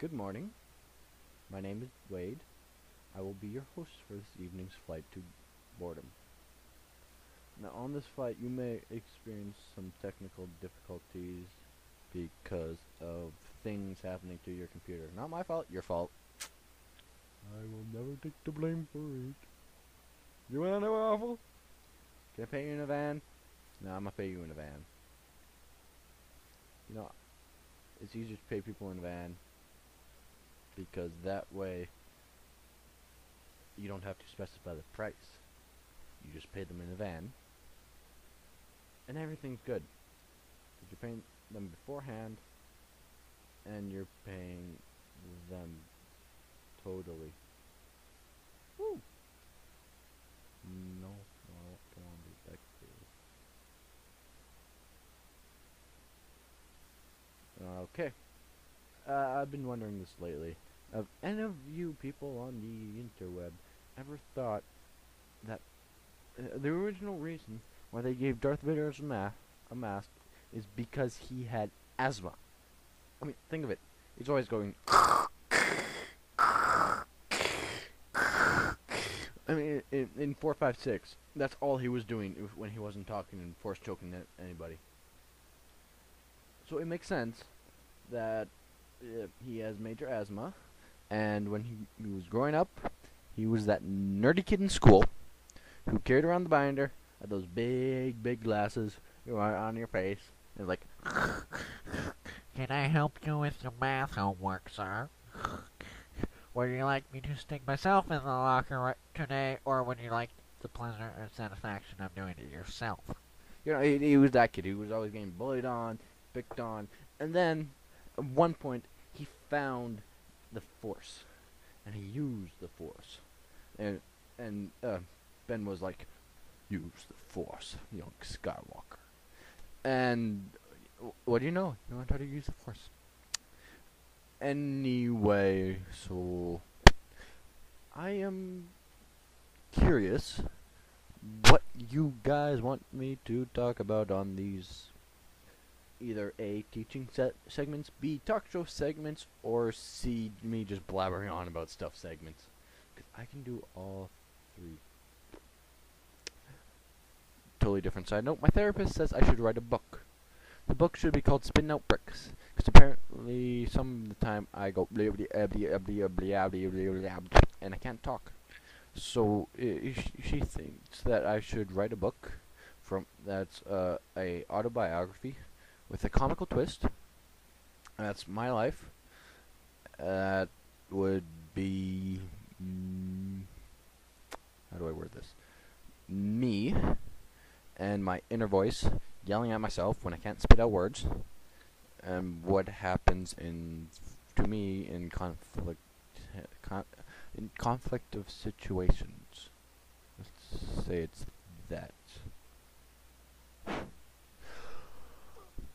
Good morning. My name is Wade. I will be your host for this evening's flight to boredom. Now, on this flight, you may experience some technical difficulties because of things happening to your computer. Not my fault, your fault. I will never take the blame for it. You wanna know awful? Can I pay you in a van? No, I'm gonna pay you in a van. You know, it's easier to pay people in a van because that way you don't have to specify the price. You just pay them in a van, and everything's good. But you're paying them beforehand, and you're paying them totally. Woo! No, come on, be back there. Okay. I've been wondering this lately. Have any of you people on the interweb ever thought that the original reason why they gave Darth Vader a mask is because he had asthma? I mean, think of it. He's always going. I mean, in 456, that's all he was doing when he wasn't talking and force choking anybody. So it makes sense that he has major asthma, and when he was growing up, he was that nerdy kid in school who carried around the binder, had those big glasses on your face, and like, Can I help you with your math homework, sir? Would you like me to stick myself in the locker today, or would you like the pleasure and satisfaction of doing it yourself? he was that kid who was always getting bullied on, picked on, and then at one point he found the Force, and he used the Force, and Ben was like, "Use the Force, young Skywalker," and what do you know? He learned how to use the Force. Anyway, so I am curious what you guys want me to talk about on these either A, teaching segments, B, talk show segments, or C, me just blabbering on about stuff segments. Because I can do all three. Totally different side note. My therapist says I should write a book. The book should be called Spitting Out Bricks. Because apparently some of the time I go and I can't talk. So she thinks that I should write a book that's a autobiography with a comical twist. That's my life. That would be how do I word this? Me and my inner voice yelling at myself when I can't spit out words, and what happens to me in conflict of situations. Let's say it's that.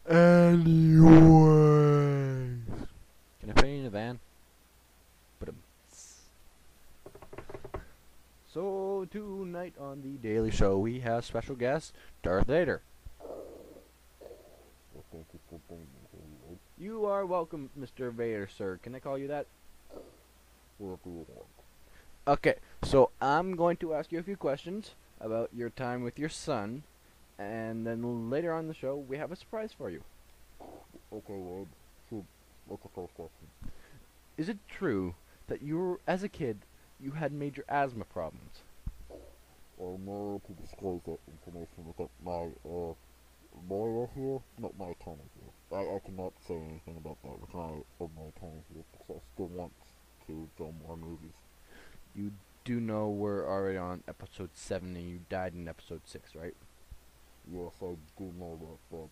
Anyways, can I pay you in a van? But so tonight on the Daily Show we have special guest Darth Vader. You are welcome, Mr. Vader, sir. Can I call you that? Okay, so I'm going to ask you a few questions about your time with your son, and then later on in the show, we have a surprise for you. Okay, Wade. Shoot. What's the first question? Is it true that as a kid, you had major asthma problems? I'm not to disclose that information without my, lawyer here, not my attorney here. I cannot say anything about that without my attorney here, because I still want to film more movies. You do know we're already on episode 7 and you died in episode 6, right? Yes, I do know that, but,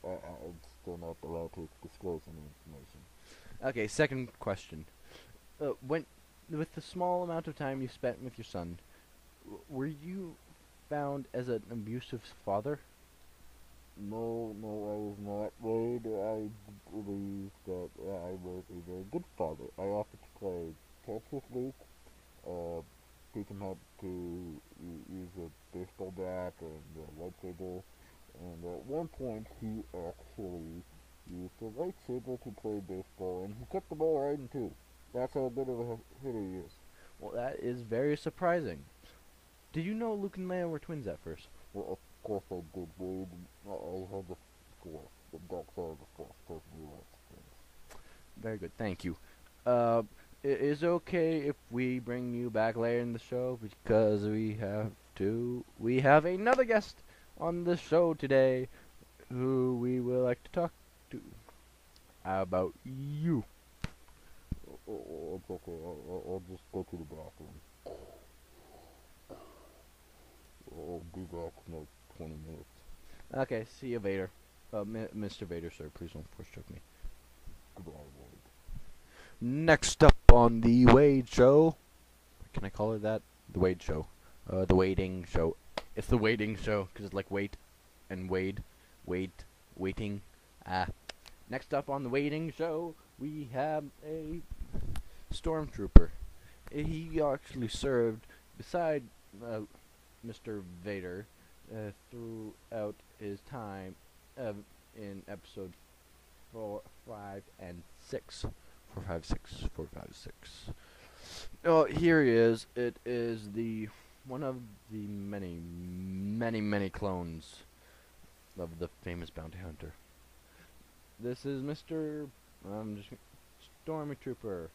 I'm still not allowed to disclose any information. Okay, second question. With the small amount of time you spent with your son, were you found as an abusive father? No, I was not, Wade. I believe that I was a very good father. I offered to play tennis with Luke, teach him how to use a baseball bat and a lightsaber, and at one point he actually used the lightsaber to play baseball, and he kept the ball riding too. That's how good of a hitter he is. Well, that is very surprising. Did you know Luke and Leia were twins at first? Well, of course I did, Wade. I had the force, the dark side of the force told me lots of things. Very good, thank you. Is it okay if we bring you back later in the show because we have another guest on the show today who we would like to talk to. How about you? It's okay. I'll just go to the bathroom. I'll be back in like 20 minutes. Okay, see you, Vader. Mr. Vader, sir, please don't force choke me. Goodbye, Wade. Next up on the Wade Show. Can I call it that? The Wade Show. The Wading Show. It's the Wading Show, because it's like wait and wade. Waiting. Next up on the Wading Show, we have a stormtrooper. He actually served beside Mr. Vader throughout his time in episode 4, 5, and 6. 4, 5, 6. 4, 5, 6. Oh, here he is. It is the one of the many clones of the famous bounty hunter. This is Mr. Stormy Trooper.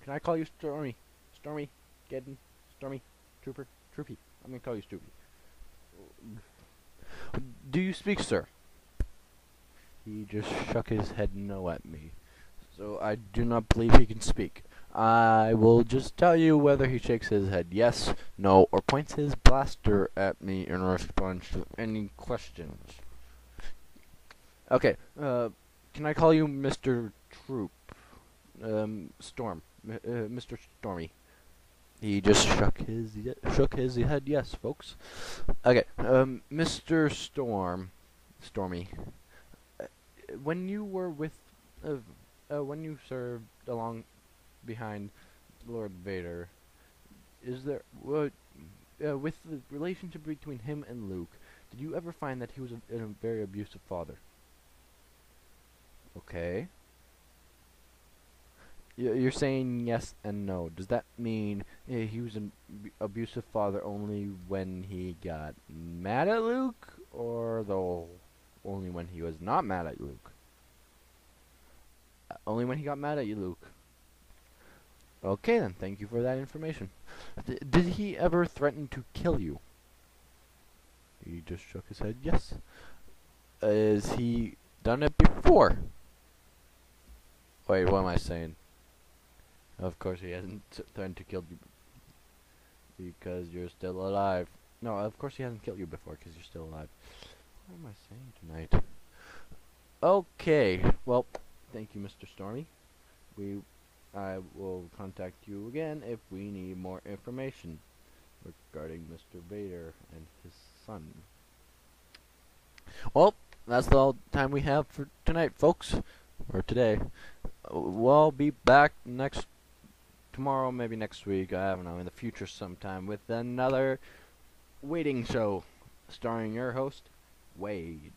Can I call you Stormy? Stormy, Geddon, Stormy, Trooper, Troopy. I'm gonna call you Stoopy. Do you speak, sir? He just shook his head no at me. So I do not believe he can speak. I will just tell you whether he shakes his head yes, no, or points his blaster at me in response to any questions. Okay, can I call you Mr. Troop? Storm. Mr. Stormy. He just shook his head yes, folks. Okay, Mr. Stormy. When you were with, when you served along behind Lord Vader, is there, with the relationship between him and Luke, did you ever find that he was a very abusive father? Okay. You're saying yes and no. Does that mean he was an abusive father only when he got mad at Luke, or only when he was not mad at Luke? Only when he got mad at you, Luke. Okay then, thank you for that information. Did he ever threaten to kill you? He just shook his head yes. Has he done it before? Wait, what am I saying? Of course he hasn't threatened to kill you because you're still alive. No, of course he hasn't killed you before because you're still alive. What am I saying tonight? Okay, well, thank you, Mr. Stormy. I will contact you again if we need more information regarding Mr. Vader and his son. Well, that's all the time we have for tonight, folks. Or today. We'll be back tomorrow, maybe next week, I don't know, in the future sometime, with another Waiding Show, starring your host, Wade.